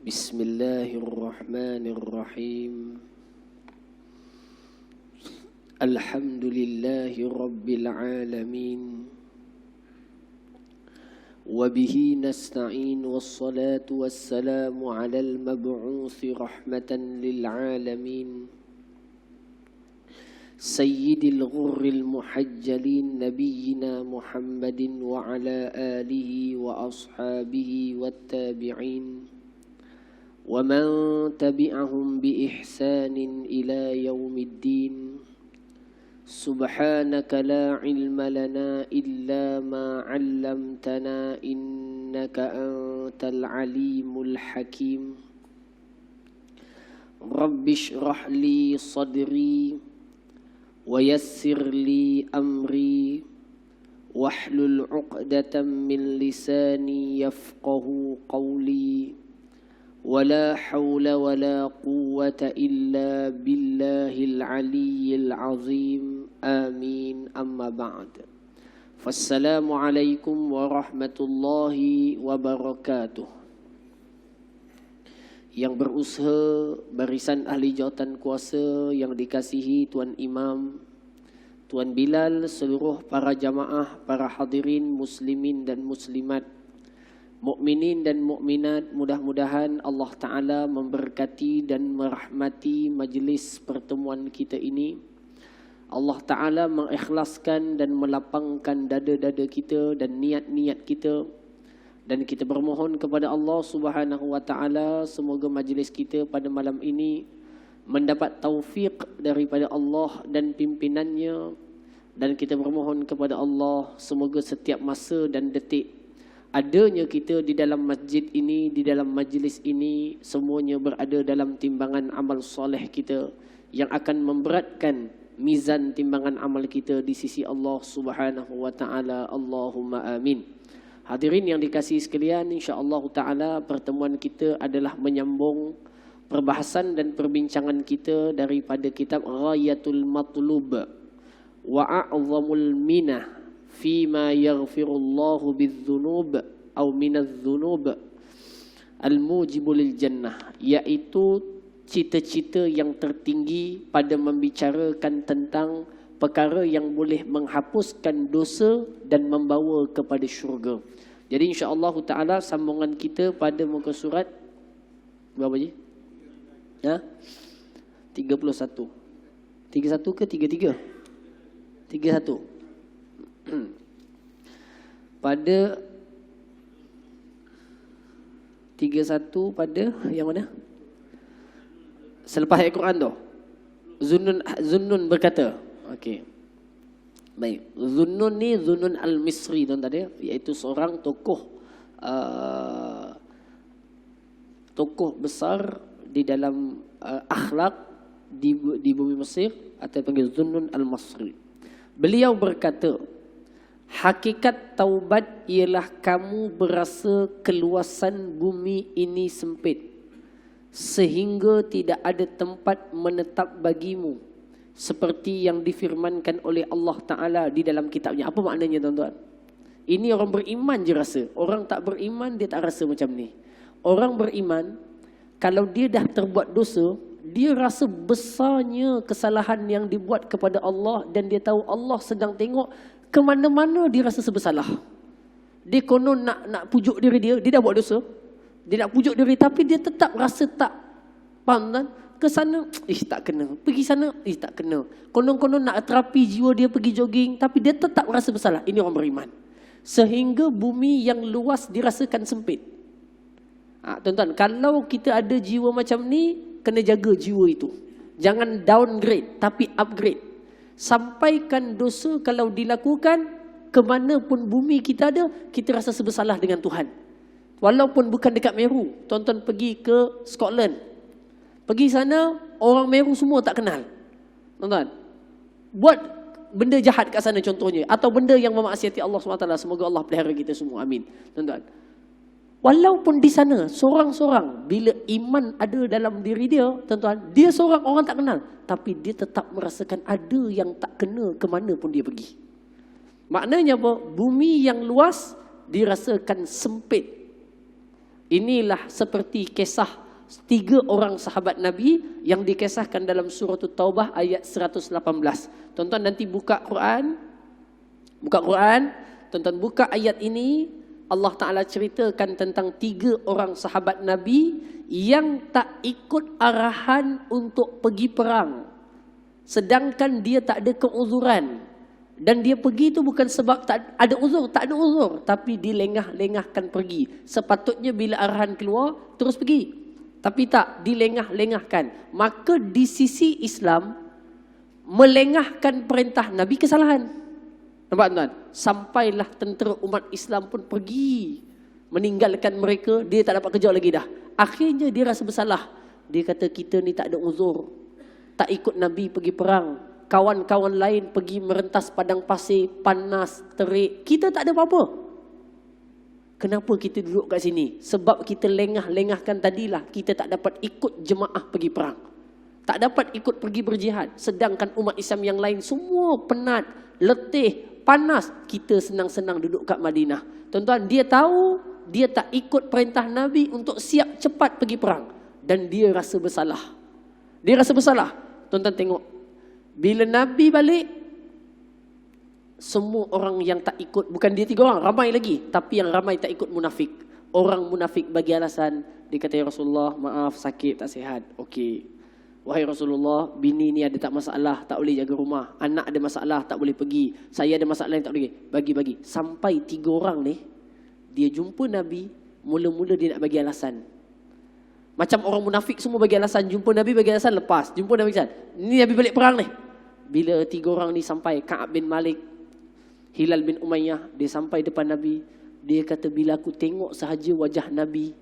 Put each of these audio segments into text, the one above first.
Bismillahirrahmanirrahim. Alhamdulillahi rabbil alamin. Wabihi nasta'in wassalatu wassalamu ala al-mab'uthi rahmatan lil alamin. Sayyidil ghurril muhajjalin nabiyyina Muhammadin wa ala alihi wa ashabihi wattabi'in wa man tabi'ahum bi ihsanin ila yaumiddin. Subhanaka la ilma lana illa ma 'allamtana innaka antal alimul hakim. Rabbi shrah li sadri wa yassir li amri wahlul 'uqdatam min lisani yafqahu qawli. ولا حول ولا قوة إلا بالله العلي العظيم آمين أما بعد فالسلام عليكم ورحمة الله وبركاته. Yang berusaha, barisan ahli jawatan kuasa yang dikasihi Tuan Imam, Tuan Bilal, seluruh para jamaah, para hadirin muslimin dan muslimat, mukminin dan mukminat, mudah-mudahan Allah Ta'ala memberkati dan merahmati majlis pertemuan kita ini. Allah Ta'ala mengikhlaskan dan melapangkan dada-dada kita dan niat-niat kita. Dan kita bermohon kepada Allah Subhanahu Wa Ta'ala, semoga majlis kita pada malam ini mendapat taufik daripada Allah dan pimpinannya. Dan kita bermohon kepada Allah, semoga setiap masa dan detik adanya kita di dalam masjid ini, di dalam majlis ini, semuanya berada dalam timbangan amal soleh kita yang akan memberatkan mizan timbangan amal kita di sisi Allah Subhanahu Wa Ta'ala. Allahumma amin. Hadirin yang dikasihi sekalian, insya-Allah Ta'ala pertemuan kita adalah menyambung perbahasan dan perbincangan kita daripada kitab Ghayatul Matlub wa A'zamul Minah Fima yaghfirullahu bidzunub atau minadz-dzunub al-mujibu lil jannah, iaitu cita-cita yang tertinggi pada membicarakan tentang perkara yang boleh menghapuskan dosa dan membawa kepada syurga. Jadi insya-Allah Ta'ala sambungan kita pada muka surat berapa je? 31. 31 ke 33? 31. Pada 31 pada yang mana? Selepas ayat Quran tu. Zunnun berkata. Okey. Baik. Zunnun ni Zunnun al-Misri tuan tadi, iaitu seorang tokoh besar di dalam akhlak di bumi Mesir, atau panggil Zunnun al-Masri. Beliau berkata, hakikat taubat ialah kamu berasa keluasan bumi ini sempit sehingga tidak ada tempat menetap bagimu, seperti yang difirmankan oleh Allah Ta'ala di dalam kitabnya. Apa maknanya tuan-tuan? Ini orang beriman je rasa. Orang tak beriman dia tak rasa macam ni. Orang beriman, kalau dia dah terbuat dosa, dia rasa besarnya kesalahan yang dibuat kepada Allah, dan dia tahu Allah sedang tengok. Ke mana-mana dia rasa sebersalah. Dia konon nak pujuk diri dia dah buat dosa. Dia nak pujuk diri, tapi dia tetap rasa tak, faham kan? Ke sana, tak kena. Pergi sana, tak kena. Konon-konon nak terapi jiwa dia, pergi jogging, tapi dia tetap rasa bersalah. Ini orang beriman. Sehingga bumi yang luas dirasakan sempit. Tuan-tuan, kalau kita ada jiwa macam ni, kena jaga jiwa itu. Jangan downgrade, tapi upgrade. Sampaikan dosa kalau dilakukan ke mana pun bumi kita ada, kita rasa sebersalah dengan Tuhan. Walaupun bukan dekat Meru. Tuan-tuan pergi ke Scotland, pergi sana, orang Meru semua tak kenal. Tuan-tuan, buat benda jahat kat sana contohnya, atau benda yang memaksiati Allah SWT. Semoga Allah pelihara kita semua, amin. Tuan-tuan, walaupun di sana seorang-seorang, bila iman ada dalam diri dia, tuan-tuan, dia seorang orang tak kenal, tapi dia tetap merasakan ada yang tak kena ke mana pun dia pergi. Maknanya apa? Bumi yang luas dirasakan sempit. Inilah seperti kisah 3 orang sahabat Nabi yang dikisahkan dalam surah Taubah ayat 118. Tuan-tuan nanti buka Quran, tuan-tuan buka ayat ini, Allah Ta'ala ceritakan tentang 3 orang sahabat Nabi yang tak ikut arahan untuk pergi perang. Sedangkan dia tak ada keuzuran. Dan dia pergi itu bukan sebab tak ada uzur, tapi dilengah-lengahkan pergi. Sepatutnya bila arahan keluar, terus pergi. Tapi tak, dilengah-lengahkan. Maka di sisi Islam, melengahkan perintah Nabi kesalahan. Nampak tuan? Sampailah tentera umat Islam pun pergi meninggalkan mereka, dia tak dapat kerja lagi dah. Akhirnya dia rasa bersalah. Dia kata kita ni tak ada uzur, tak ikut Nabi pergi perang. Kawan-kawan lain pergi merentas padang pasir, panas, terik. Kita tak ada apa-apa. Kenapa kita duduk kat sini? Sebab kita lengah-lengahkan tadilah. Kita tak dapat ikut jemaah pergi perang. Tak dapat ikut pergi berjihad. Sedangkan umat Islam yang lain semua penat, letih, panas. Kita senang-senang duduk kat Madinah. Tuan-tuan, dia tahu dia tak ikut perintah Nabi untuk siap cepat pergi perang. Dan dia rasa bersalah. Tuan-tuan tengok. Bila Nabi balik, semua orang yang tak ikut, bukan dia 3 orang, ramai lagi. Tapi yang ramai tak ikut munafik. Orang munafik bagi alasan, dia kata, ya Rasulullah, maaf sakit, tak sihat. Okey. Wahai Rasulullah, bini ni ada tak masalah, tak boleh jaga rumah. Anak ada masalah, tak boleh pergi. Saya ada masalah yang tak boleh bagi. Sampai 3 orang ni, dia jumpa Nabi, mula-mula dia nak bagi alasan. Macam orang munafik semua bagi alasan. Jumpa Nabi bagi alasan, lepas. Jumpa Nabi bagi alasan. Ni Nabi balik perang ni. Bila 3 orang ni sampai, Ka'ab bin Malik, Hilal bin Umayyah, dia sampai depan Nabi. Dia kata, bila aku tengok sahaja wajah Nabi,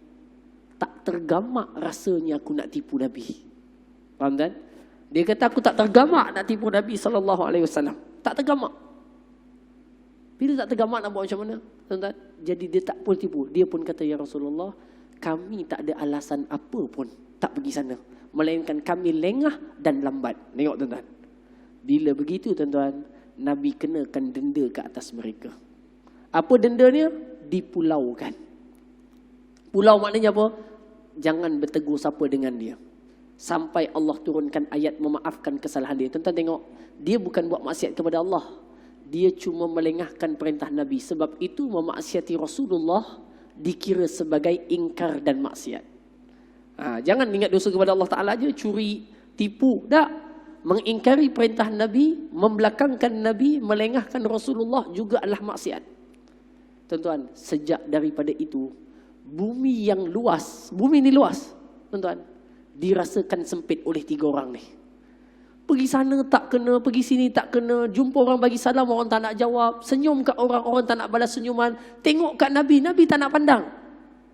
tak tergamak rasanya aku nak tipu Nabi. Faham kan? Dia kata, aku tak tergamak nak tipu Nabi SAW. Tak tergamak. Bila tak tergamak nak buat macam mana? Tuan-tuan? Jadi dia tak pun tipu. Dia pun kata, ya Rasulullah, kami tak ada alasan apa pun tak pergi sana. Melainkan kami lengah dan lambat. Tengok tuan-tuan. Bila begitu tuan-tuan, Nabi kenakan denda ke atas mereka. Apa dendanya? Dipulaukan. Pulau maknanya apa? Jangan bertegur sapa dengan dia. Sampai Allah turunkan ayat memaafkan kesalahan dia. Tuan-tuan tengok. Dia bukan buat maksiat kepada Allah. Dia cuma melengahkan perintah Nabi. Sebab itu memaksiati Rasulullah dikira sebagai ingkar dan maksiat. Jangan ingat dosa kepada Allah Ta'ala aja, curi, tipu. Tak. Mengingkari perintah Nabi, membelakangkan Nabi, melengahkan Rasulullah juga adalah maksiat. Tuan-tuan, sejak daripada itu, bumi yang luas, bumi ni luas, tuan-tuan, dirasakan sempit oleh 3 orang ni. Pergi sana tak kena, pergi sini tak kena, jumpa orang bagi salam, orang tak nak jawab, senyum kat orang, orang tak nak balas senyuman, tengok kat Nabi, Nabi tak nak pandang.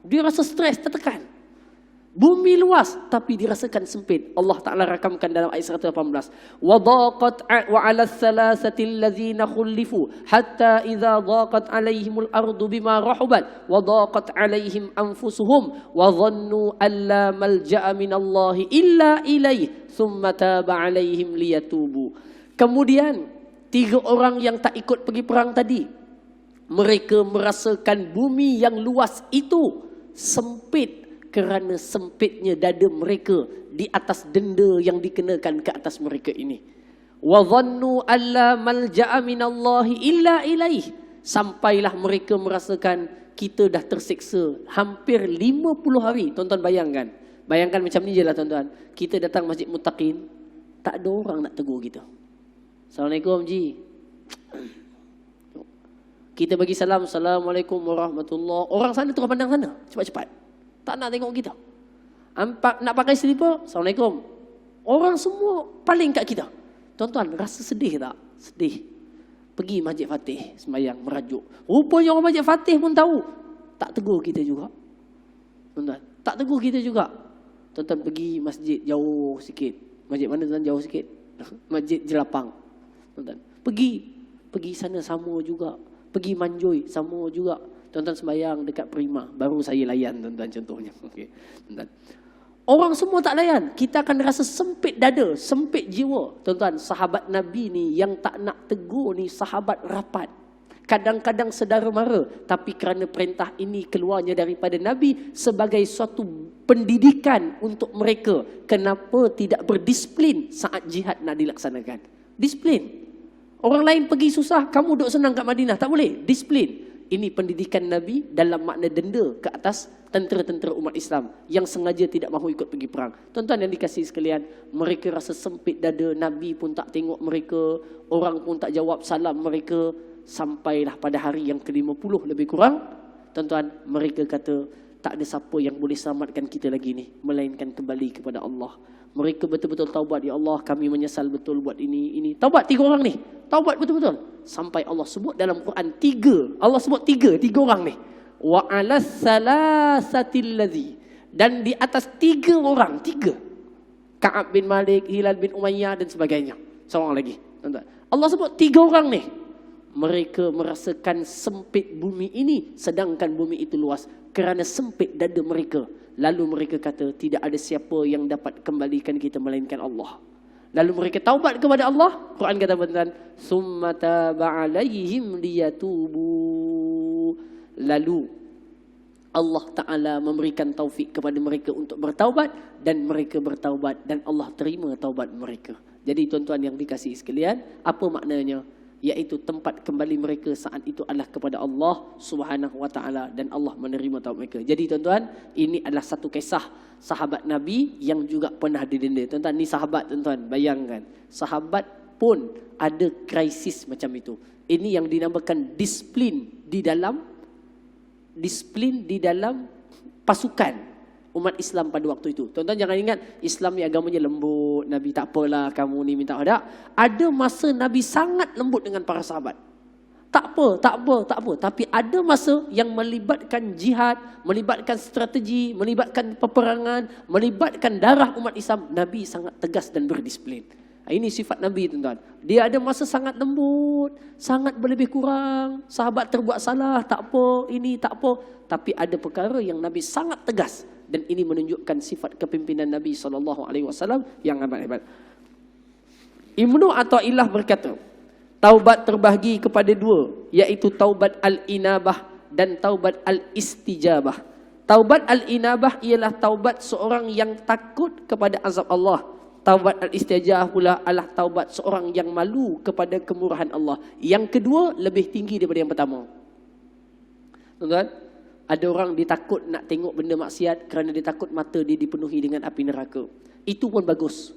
Dia rasa stres, tertekan. Bumi luas tapi dirasakan sempit. Allah Ta'ala rakamkan dalam ayat 118. وَضَاقَتْ وَعَلَى الثَّلَاثَةِ الَّذِينَ خُلِّفُوا حَتَّى إِذَا ضَاقَتْ عَلَيْهِمُ الْأَرْضُ بِمَا رَحُبَتْ وَضَاقَتْ عَلَيْهِمْ أَنفُسُهُمْ وَظَنُّوا أَنْ لَا مَلْجَأَ مِنَ اللَّهِ إِلَّا إِلَيْهِ ثُمَّ تَابَ عَلَيْهِمْ لِيَتُوبُوا. Kemudian 3 orang yang tak ikut pergi perang tadi, mereka merasakan bumi yang luas itu sempit kerana sempitnya dada mereka di atas denda yang dikenakan ke atas mereka ini. Wa dhannu alla malja'a minallahi illa ilaih. Sampailah mereka merasakan kita dah tersiksa hampir 50 hari. Tuan-tuan bayangkan. Bayangkan macam ni je lah tuan-tuan. Kita datang Masjid Muttaqin, tak ada orang nak tegur kita. Assalamualaikum Ji. Kita bagi salam, Assalamualaikum warahmatullahi. Orang sana terus pandang sana, cepat-cepat. Tak nak tengok kita. Nak pakai selipar, Assalamualaikum. Orang semua paling kat kita. Tuan-tuan, rasa sedih tak? Sedih. Pergi Masjid Fatih, sembahyang, merajuk. Rupanya orang Masjid Fatih pun tahu. Tak tegur kita juga. Tuan-tuan, tak tegur kita juga. Tuan-tuan pergi masjid jauh sikit. Masjid mana tuan jauh sikit? Masjid Jelapang. Tuan-tuan, pergi sana sama juga. Pergi Manjoy sama juga. Tuan-tuan sembahyang dekat Prima, baru saya layan tuan-tuan contohnya. Okey. Tuan-tuan. Orang semua tak layan, kita akan rasa sempit dada, sempit jiwa. Tuan-tuan, sahabat Nabi ni yang tak nak tegur ni sahabat rapat. kadang-kadang sedara mara, tapi kerana perintah ini keluarnya daripada Nabi sebagai suatu pendidikan untuk mereka, kenapa tidak berdisiplin saat jihad nak dilaksanakan. Disiplin. Orang lain pergi susah, kamu duduk senang kat Madinah, tak boleh. Disiplin. Ini pendidikan Nabi dalam makna denda ke atas tentera-tentera umat Islam yang sengaja tidak mahu ikut pergi perang. Tuan-tuan yang dikasihi sekalian, mereka rasa sempit dada, Nabi pun tak tengok mereka, orang pun tak jawab salam mereka. Sampailah pada hari yang ke-50 lebih kurang, tuan-tuan, mereka kata tak ada siapa yang boleh selamatkan kita lagi ni melainkan kembali kepada Allah. Mereka betul-betul taubat, ya Allah kami menyesal betul buat ini. Taubat 3 orang ni, taubat betul-betul. Sampai Allah sebut dalam Quran 3, Allah sebut 3 orang ni. Wa 'alas salasatil ladzi, dan di atas 3 orang, 3. Ka'ab bin Malik, Hilal bin Umayyah dan sebagainya. Seorang lagi, tuan-tuan. Allah sebut 3 orang ni. Mereka merasakan sempit bumi ini, sedangkan bumi itu luas. Kerana sempit dada mereka, lalu mereka kata tidak ada siapa yang dapat kembalikan kita melainkan Allah. Lalu mereka taubat kepada Allah. Quran kata benar, summa taba alaihim liyatubu. Lalu Allah Ta'ala memberikan taufik kepada mereka untuk bertaubat, dan mereka bertaubat dan Allah terima taubat mereka. Jadi tuan-tuan yang dikasihi sekalian, apa maknanya? Iaitu tempat kembali mereka saat itu adalah kepada Allah Subhanahu wa Ta'ala, dan Allah menerima taubat mereka. Jadi tuan-tuan, ini adalah satu kisah sahabat Nabi yang juga pernah didenda. Tuan-tuan, ni sahabat, tuan-tuan, bayangkan. Sahabat pun ada krisis macam itu. Ini yang dinamakan disiplin di dalam pasukan umat Islam pada waktu itu. Tuan-tuan jangan ingat Islam ni agamanya lembut, Nabi tak apalah kamu ni minta ada. Ada masa Nabi sangat lembut dengan para sahabat. Tak apa. Tapi ada masa yang melibatkan jihad, melibatkan strategi, melibatkan peperangan, melibatkan darah umat Islam. Nabi sangat tegas dan berdisiplin. Ini sifat Nabi, tuan-tuan. Dia ada masa sangat lembut, sangat berlebih kurang. Sahabat terbuat salah, tak apa, ini tak apa. Tapi ada perkara yang Nabi sangat tegas. Dan ini menunjukkan sifat kepimpinan Nabi SAW yang amat hebat. Ibnu Athaillah berkata, taubat terbahagi kepada 2, iaitu taubat al-inabah dan taubat al-istijabah. Taubat al-inabah ialah taubat seorang yang takut kepada azab Allah. Taubat al-istijabah pula adalah taubat seorang yang malu kepada kemurahan Allah. Yang kedua lebih tinggi daripada yang pertama. Tuan-tuan, ada orang dia takut nak tengok benda maksiat kerana dia takut mata dia dipenuhi dengan api neraka. Itu pun bagus.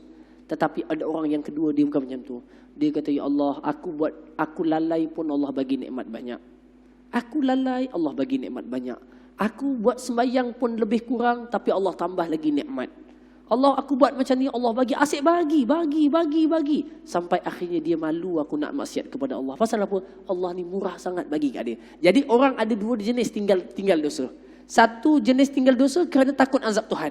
Tetapi ada orang yang kedua, dia bukan macam tu. Dia kata, ya Allah, aku lalai pun Allah bagi nikmat banyak. Aku lalai, Allah bagi nikmat banyak. Aku buat sembahyang pun lebih kurang, tapi Allah tambah lagi nikmat. Allah, aku buat macam ni, Allah bagi, asyik bagi. Sampai akhirnya dia malu, aku nak maksiat kepada Allah. Pasal apa? Allah ni murah sangat bagi kat dia. Jadi orang ada 2 jenis tinggal dosa. Satu jenis tinggal dosa kerana takut azab Tuhan.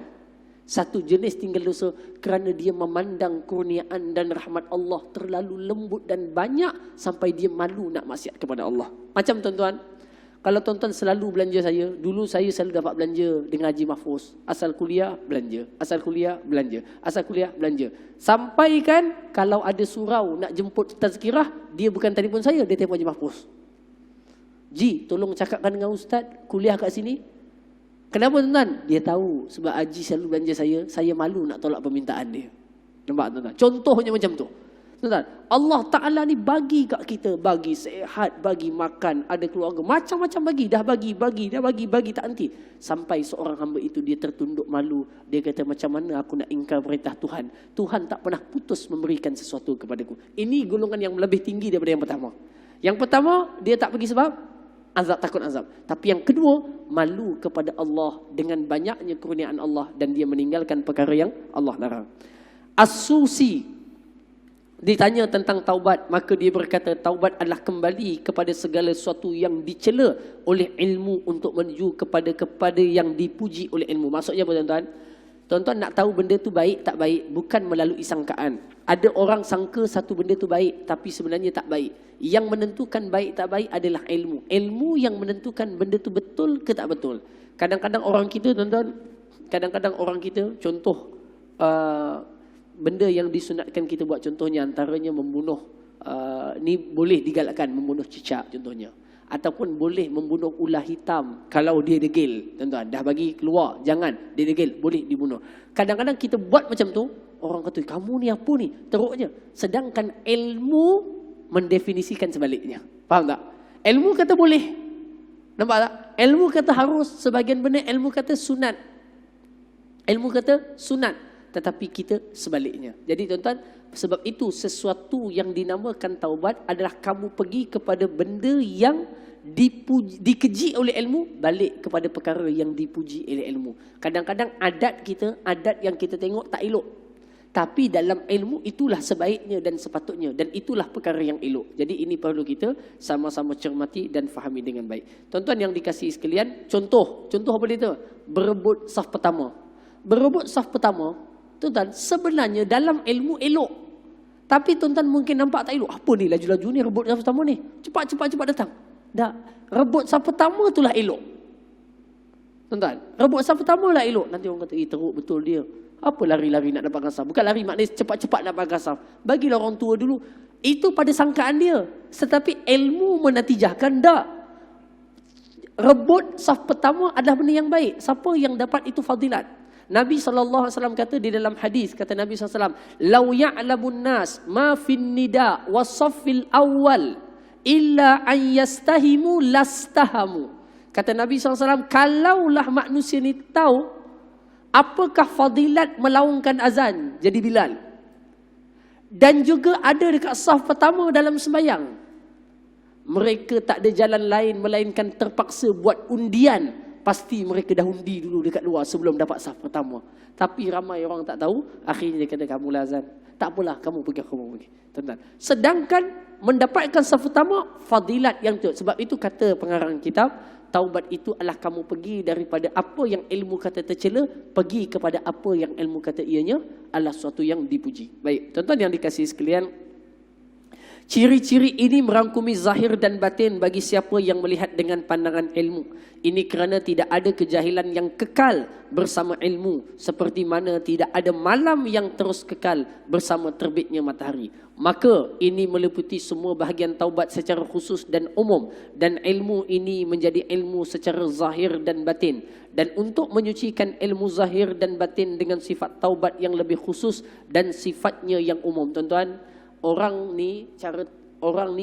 Satu jenis tinggal dosa kerana dia memandang kurniaan dan rahmat Allah terlalu lembut dan banyak sampai dia malu nak maksiat kepada Allah. Macam tuan-tuan, kalau tuan-tuan selalu belanja saya, dulu saya selalu dapat belanja dengan Haji Mahfuz. Asal kuliah, belanja. Asal kuliah, belanja. Asal kuliah, belanja. Sampai kan, kalau ada surau nak jemput tazkirah, dia bukan telefon saya, dia telefon Haji Mahfuz. Ji, tolong cakapkan dengan Ustaz, kuliah kat sini. Kenapa tuan-tuan? Dia tahu, sebab Haji selalu belanja saya malu nak tolak permintaan dia. Nampak tuan-tuan? Contohnya macam tu. Tuan-tuan, Allah Ta'ala ni bagi kat kita, bagi sehat, bagi makan, ada keluarga, macam-macam bagi, dah bagi tak henti. Sampai seorang hamba itu dia tertunduk malu, dia kata macam mana aku nak ingkar perintah Tuhan. Tuhan tak pernah putus memberikan sesuatu kepadaku. Ini golongan yang lebih tinggi daripada yang pertama. Yang pertama, dia tak pergi sebab azab, takut azab. Tapi yang kedua, malu kepada Allah dengan banyaknya kurniaan Allah dan dia meninggalkan perkara yang Allah larang. As-Susi ditanya tentang taubat, maka dia berkata taubat adalah kembali kepada segala sesuatu yang dicela oleh ilmu untuk menuju kepada yang dipuji oleh ilmu. Maksudnya apa tuan-tuan? Tuan-tuan nak tahu benda tu baik tak baik bukan melalui sangkaan. Ada orang sangka satu benda tu baik tapi sebenarnya tak baik. Yang menentukan baik tak baik adalah ilmu. Ilmu yang menentukan benda tu betul ke tak betul. Kadang-kadang orang kita tuan-tuan, contoh benda yang disunatkan kita buat, contohnya antaranya membunuh, ni boleh digalakkan, membunuh cicak contohnya. ataupun boleh membunuh ular hitam kalau dia degil. Tuan-tuan, dah bagi keluar, jangan, dia degil, boleh dibunuh. Kadang-kadang kita buat macam tu, orang kata, kamu ni apa ni? Teruknya. Sedangkan ilmu mendefinisikan sebaliknya. Faham tak? Ilmu kata boleh. Nampak tak? Ilmu kata harus, sebahagian benda ilmu kata sunat. Ilmu kata sunat. Tetapi kita sebaliknya. Jadi tuan-tuan, sebab itu sesuatu yang dinamakan taubat adalah kamu pergi kepada benda yang dikeji oleh ilmu, balik kepada perkara yang dipuji oleh ilmu. Kadang-kadang adat kita, adat yang kita tengok tak elok. Tapi dalam ilmu itulah sebaiknya dan sepatutnya. Dan itulah perkara yang elok. Jadi ini perlu kita sama-sama cermati dan fahami dengan baik. Tuan-tuan yang dikasihi sekalian, contoh apa dia tu? Berebut saf pertama. Berebut saf pertama, tuan-tuan, sebenarnya dalam ilmu elok. Tapi tuan-tuan mungkin nampak tak elok. Apa ni laju-laju ni rebut saf pertama ni? Cepat datang. Tak. Rebut saf pertama itulah elok. Tuan-tuan, rebut saf pertama lah elok. Nanti orang kata, teruk betul dia. Apa lari-lari nak dapatkan saf? Bukan lari maknanya cepat-cepat nak dapatkan saf. Bagilah orang tua dulu. Itu pada sangkaan dia. Tetapi ilmu menatijahkan tak. Rebut saf pertama adalah benda yang baik. Siapa yang dapat itu fadilat. Nabi SAW kata di dalam hadis, kata Nabi SAW, "Lau ya'lamun nas ma fin nida wa saffil awal illa an yastahimu lastahamu." Kata Nabi SAW, kalaulah manusia ni tahu apakah fadilat melaungkan azan jadi Bilal, dan juga ada dekat saf pertama dalam sembahyang, mereka tak ada jalan lain melainkan terpaksa buat undian. Pasti mereka dah undi dulu dekat luar sebelum dapat saf pertama. Tapi ramai orang tak tahu, akhirnya dia kata, kamu lah azan. Tak apalah, kamu pergi. Tuan-tuan, sedangkan mendapatkan saf pertama fadilat yang tu. Sebab itu kata pengarang kitab, taubat itu adalah kamu pergi daripada apa yang ilmu kata tercela, pergi kepada apa yang ilmu kata ianya adalah sesuatu yang dipuji. Baik, tuan-tuan yang dikasihi sekalian, ciri-ciri ini merangkumi zahir dan batin bagi siapa yang melihat dengan pandangan ilmu. Ini kerana tidak ada kejahilan yang kekal bersama ilmu, seperti mana tidak ada malam yang terus kekal bersama terbitnya matahari. Maka ini meliputi semua bahagian taubat secara khusus dan umum, dan ilmu ini menjadi ilmu secara zahir dan batin. Dan untuk menyucikan ilmu zahir dan batin dengan sifat taubat yang lebih khusus dan sifatnya yang umum, tuan-tuan, orang ni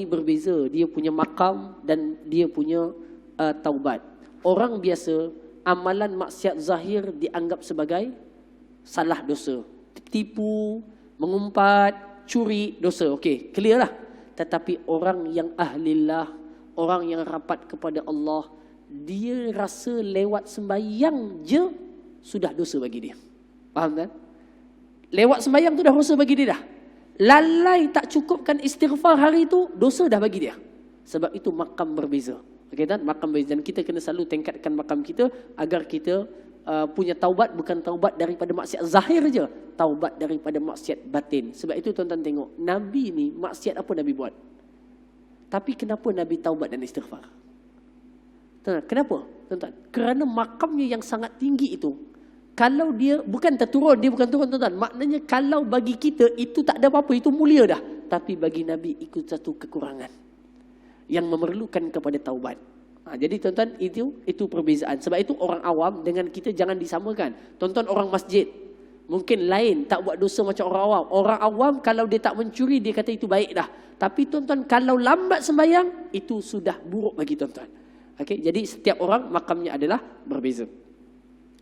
berbeza. Dia punya makam dan dia punya taubat. Orang biasa, amalan maksiat zahir dianggap sebagai salah dosa. Tipu, mengumpat, curi, dosa. Okey, clear lah. Tetapi orang yang ahlillah, orang yang rapat kepada Allah, dia rasa lewat sembahyang je sudah dosa bagi dia. Faham kan? Lewat sembahyang tu dah dosa bagi dia dah. Lalai tak cukupkan istighfar hari itu, dosa dah bagi dia. Sebab itu makam berbeza. Okey kan? Makam berbeza. Dan kita kena selalu tingkatkan makam kita agar kita punya taubat bukan taubat daripada maksiat zahir je, taubat daripada maksiat batin. Sebab itu tuan-tuan tengok, Nabi ni maksiat apa Nabi buat? Tapi kenapa Nabi taubat dan istighfar? Tuan-tuan, kenapa? Tuan-tuan, kerana makamnya yang sangat tinggi itu. Kalau dia bukan terturun, dia bukan turun, tuan-tuan. Maknanya kalau bagi kita itu tak ada apa-apa, itu mulia dah. Tapi bagi Nabi itu satu kekurangan yang memerlukan kepada taubat. Jadi tuan-tuan, itu perbezaan. Sebab itu orang awam dengan kita jangan disamakan. Tuan-tuan orang masjid, mungkin lain, tak buat dosa macam orang awam. Orang awam kalau dia tak mencuri, dia kata itu baik dah. Tapi tuan-tuan, kalau lambat sembahyang, itu sudah buruk bagi tuan-tuan. Okay? Jadi setiap orang makamnya adalah berbeza.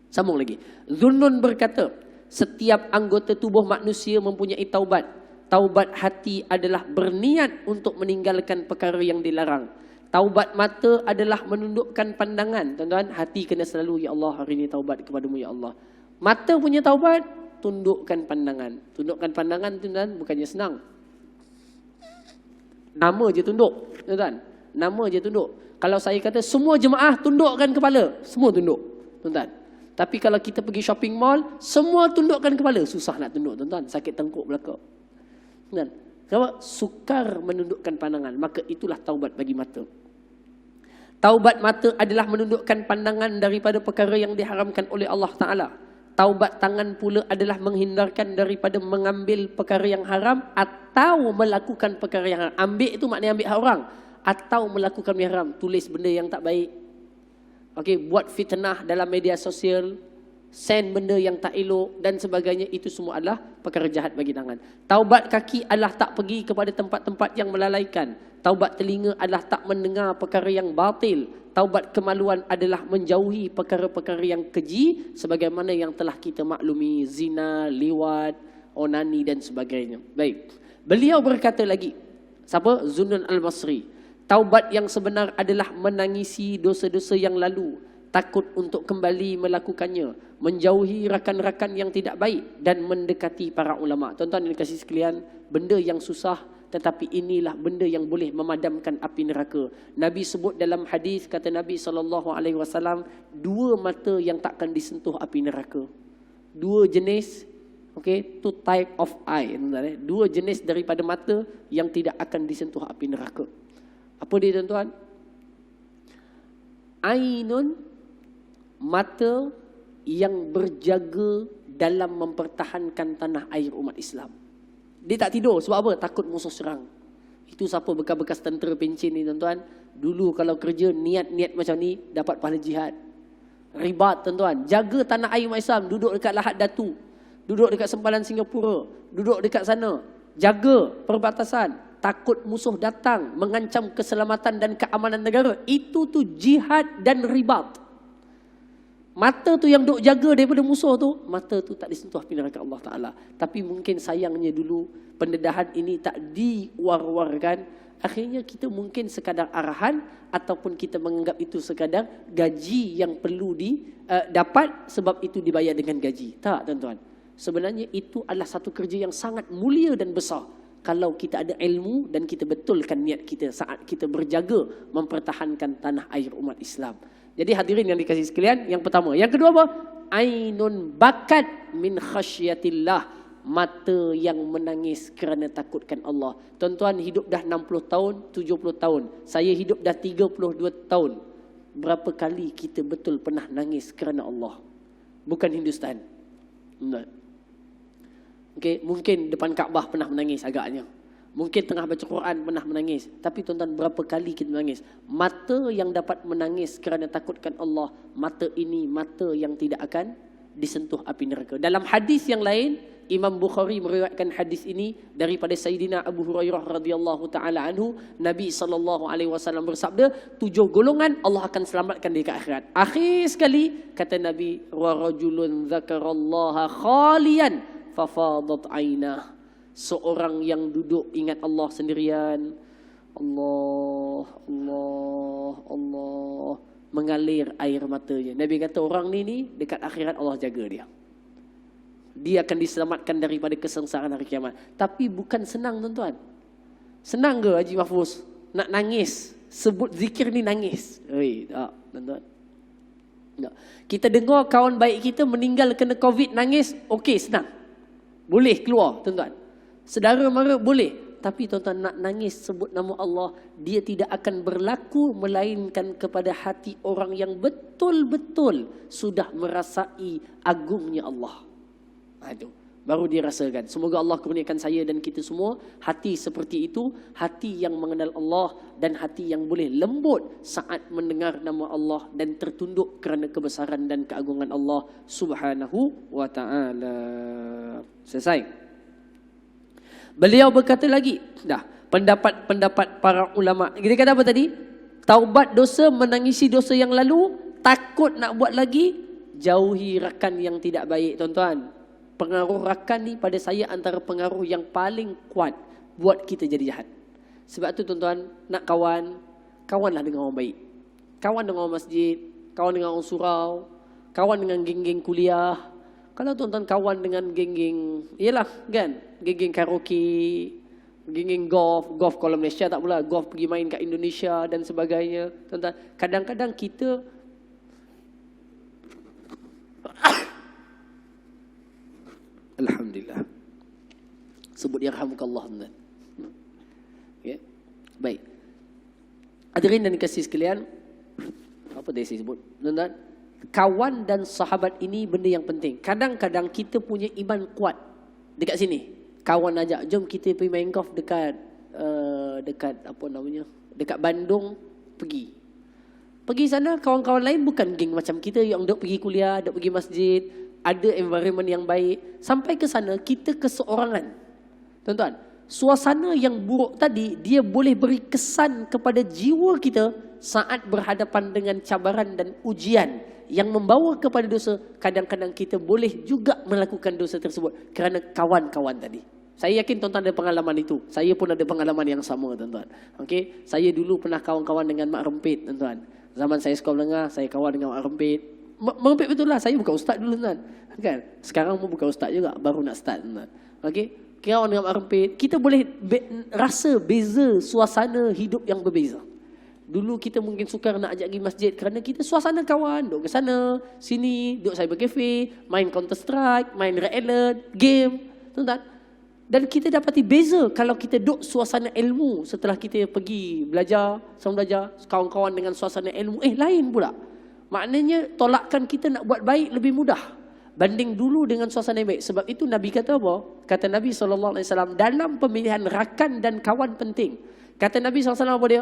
Sambung lagi. Zunnun berkata, setiap anggota tubuh manusia mempunyai taubat. Taubat hati adalah berniat untuk meninggalkan perkara yang dilarang. Taubat mata adalah menundukkan pandangan. Tuan-tuan, hati kena selalu, ya Allah, hari ini taubat kepadamu, ya Allah. Mata punya taubat, tundukkan pandangan. Tundukkan pandangan, tuan-tuan, bukannya senang. Nama je tunduk, tuan-tuan. Nama je tunduk. Kalau saya kata, semua jemaah tundukkan kepala, semua tunduk, tuan-tuan. Tapi kalau kita pergi shopping mall, semua tundukkan kepala, susah nak tunduk, tuan-tuan. Sakit tengkuk belakang. Tuan-tuan, sebab sukar menundukkan pandangan, maka itulah taubat bagi mata. Taubat mata adalah menundukkan pandangan daripada perkara yang diharamkan oleh Allah Ta'ala. Taubat tangan pula adalah menghindarkan daripada mengambil perkara yang haram atau melakukan perkara yang haram. Ambil itu maknanya ambil hak orang. atau melakukan yang haram, tulis benda yang tak baik, okey, buat fitnah dalam media sosial, send benda yang tak elok dan sebagainya, itu semua adalah perkara jahat bagi tangan. Taubat kaki adalah tak pergi kepada tempat-tempat yang melalaikan. Taubat telinga adalah tak mendengar perkara yang batil. Taubat kemaluan adalah menjauhi perkara-perkara yang keji sebagaimana yang telah kita maklumi, zina, liwat, onani dan sebagainya. Baik. Beliau berkata lagi, siapa? Zunnun al-Basri. Taubat yang sebenar adalah menangisi dosa-dosa yang lalu, takut untuk kembali melakukannya, menjauhi rakan-rakan yang tidak baik dan mendekati para ulama. Tuan-tuan dan kasih sekalian, benda yang susah tetapi inilah benda yang boleh memadamkan api neraka. Nabi sebut dalam hadis, kata Nabi SAW, dua mata yang takkan disentuh api neraka. Dua jenis, okay, two type of eye. Dua jenis daripada mata yang tidak akan disentuh api neraka. Apa dia tuan-tuan? Ainun, mata yang berjaga dalam mempertahankan tanah air umat Islam. Dia tak tidur, sebab apa? Takut musuh serang. Itu siapa bekas-bekas tentera pencin ni tuan-tuan. Dulu kalau kerja niat-niat macam ni, dapat pahala jihad. Ribat tuan-tuan. Jaga tanah air umat Islam, duduk dekat Lahad Datu, duduk dekat sempalan Singapura, duduk dekat sana. Jaga perbatasan. Takut musuh datang mengancam keselamatan dan keamanan negara. Itu tu jihad dan ribat. Mata tu yang duk jaga daripada musuh tu, mata tu tak disentuh api neraka Allah Ta'ala. Tapi mungkin sayangnya dulu pendedahan ini tak diwar-warkan. Akhirnya kita mungkin sekadar arahan ataupun kita menganggap itu sekadar gaji yang perlu dapat sebab itu dibayar dengan gaji. Tak tuan-tuan. Sebenarnya itu adalah satu kerja yang sangat mulia dan besar. Kalau kita ada ilmu dan kita betulkan niat kita saat kita berjaga mempertahankan tanah air umat Islam. Jadi hadirin yang dikasihi sekalian, yang pertama. Yang kedua apa? Ainun bakat min khasyatillah. Mata yang menangis kerana takutkan Allah. Tuan-tuan hidup dah 60 tahun, 70 tahun. Saya hidup dah 32 tahun. Berapa kali kita betul pernah nangis kerana Allah? Bukan Hindustan. Okay, mungkin depan Kaabah pernah menangis agaknya. Mungkin tengah baca Quran pernah menangis. Tapi tuan-tuan, berapa kali kita menangis? Mata yang dapat menangis kerana takutkan Allah, mata ini mata yang tidak akan disentuh api neraka. Dalam hadis yang lain, Imam Bukhari meriwayatkan hadis ini daripada Sayyidina Abu Hurairah radhiyallahu taala anhu. Nabi SAW bersabda, 7 golongan Allah akan selamatkan di akhirat. Akhir sekali kata Nabi, wa rajulun dzakarallaha khalian fafadat ainah. Seorang yang duduk ingat Allah sendirian, Allah, Allah, Allah, mengalir air matanya. Nabi kata orang ni dekat akhirat Allah jaga dia. Dia akan diselamatkan daripada kesengsaraan hari kiamat. Tapi bukan senang tuan-tuan. Senang ke Haji Mahfuz nak nangis? Sebut zikir ni nangis. Tak tuan-tuan. Tak. Kita dengar kawan baik kita meninggal kena COVID nangis, okey senang. Boleh keluar tuan-tuan. Saudara mara boleh. Tapi tuan-tuan nak nangis sebut nama Allah, dia tidak akan berlaku melainkan kepada hati orang yang betul-betul sudah merasai agungnya Allah. Itu baru dia rasakan. Semoga Allah kurniakan saya dan kita semua hati seperti itu, hati yang mengenal Allah dan hati yang boleh lembut saat mendengar nama Allah dan tertunduk kerana kebesaran dan keagungan Allah Subhanahu wa ta'ala. Selesai. Beliau berkata lagi, pendapat-pendapat para ulama. Dia kata apa tadi? Taubat dosa, menangisi dosa yang lalu, takut nak buat lagi, jauhi rakan yang tidak baik. Tuan-tuan, pengaruh rakan ni pada saya antara pengaruh yang paling kuat buat kita jadi jahat. Sebab tu tuan-tuan, nak kawan, kawanlah dengan orang baik. Kawan dengan orang masjid, kawan dengan orang surau, kawan dengan geng-geng kuliah. Kalau tuan-tuan kawan dengan geng-geng, yelah kan, geng-geng karaoke, geng-geng golf kalau Malaysia tak pula, golf pergi main kat Indonesia dan sebagainya. Tuan-tuan, kadang-kadang kita Alhamdulillah. Sebut yarhamukallah tuan-tuan. Okay. Baik. Hadirin dan dikasihi sekalian, apa tadi saya sebut? Tuan-tuan, kawan dan sahabat ini benda yang penting. Kadang-kadang kita punya iman kuat dekat sini. Kawan ajak, jom kita pergi main golf dekat dekat apa namanya? dekat Bandung, pergi sana, kawan-kawan lain bukan geng macam kita yang duk pergi kuliah, duk pergi masjid, ada environment yang baik. Sampai ke sana kita keseorangan. Tuan-tuan, suasana yang buruk tadi dia boleh beri kesan kepada jiwa kita saat berhadapan dengan cabaran dan ujian yang membawa kepada dosa. Kadang-kadang kita boleh juga melakukan dosa tersebut kerana kawan-kawan tadi. Saya yakin tuan-tuan ada pengalaman itu. Saya pun ada pengalaman yang sama, tuan-tuan. Okey, saya dulu pernah kawan-kawan dengan Mak Rempit, tuan-tuan. Zaman saya sekolah menengah, saya kawan dengan Mak Rempit. Mak Rempit betul lah, saya bukan ustaz dulu, tuan. Kan? Sekarang pun bukan ustaz juga, baru nak start, tuan. Okey, kawan dengan Mak Rempit, kita boleh rasa beza suasana hidup yang berbeza. Dulu kita mungkin suka nak ajak pergi masjid kerana kita suasana kawan, duduk ke sana, sini, duduk cyber cafe, main Counter Strike, main Red Alert, game, tuan-tuan. Dan kita dapati beza kalau kita duduk suasana ilmu setelah kita pergi belajar, sama belajar, kawan-kawan dengan suasana ilmu, lain pula. Maknanya tolakkan kita nak buat baik lebih mudah banding dulu dengan suasana yang baik. Sebab itu Nabi kata apa? Kata Nabi SAW, dalam pemilihan rakan dan kawan penting. Kata Nabi SAW apa dia?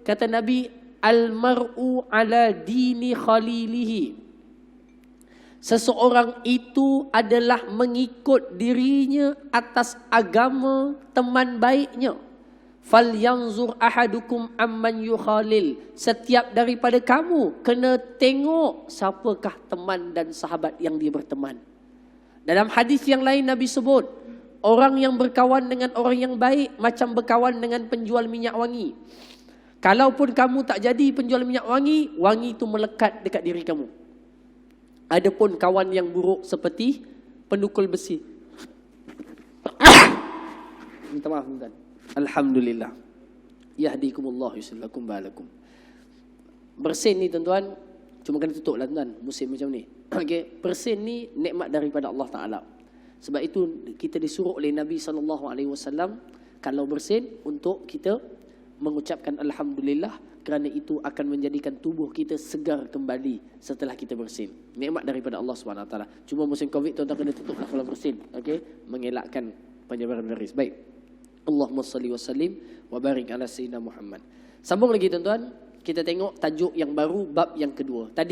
Kata Nabi, al-mar'u ala dini khalilihi. Seseorang itu adalah mengikut dirinya atas agama teman baiknya. Falyanzur ahadukum amman yukhalil. Setiap daripada kamu kena tengok siapakah teman dan sahabat yang dia berteman. Dalam hadis yang lain Nabi sebut, orang yang berkawan dengan orang yang baik macam berkawan dengan penjual minyak wangi. Kalaupun kamu tak jadi penjual minyak wangi, wangi itu melekat dekat diri kamu. Adapun kawan yang buruk seperti pendukul besi. Minta maaf, tuan. Alhamdulillah. Yahdikumullah yusillakum balakum. Bersin ni, tuan-tuan, cuma kena tutup lah, tuan, musim macam ni. Okey, bersin ni nikmat daripada Allah Taala. Sebab itu kita disuruh oleh Nabi SAW kalau bersin untuk kita mengucapkan alhamdulillah, kerana itu akan menjadikan tubuh kita segar kembali setelah kita bersin. Nikmat daripada Allah SWT. Cuma musim Covid tuan-tuan kena tutuplah kalau bersin. Okey, mengelakkan penyebaran virus. Baik. Allahumma salli wa sallim wa barik ala sayyidina Muhammad. Sambung lagi, tuan-tuan. Kita tengok tajuk yang baru, bab yang kedua. Tadi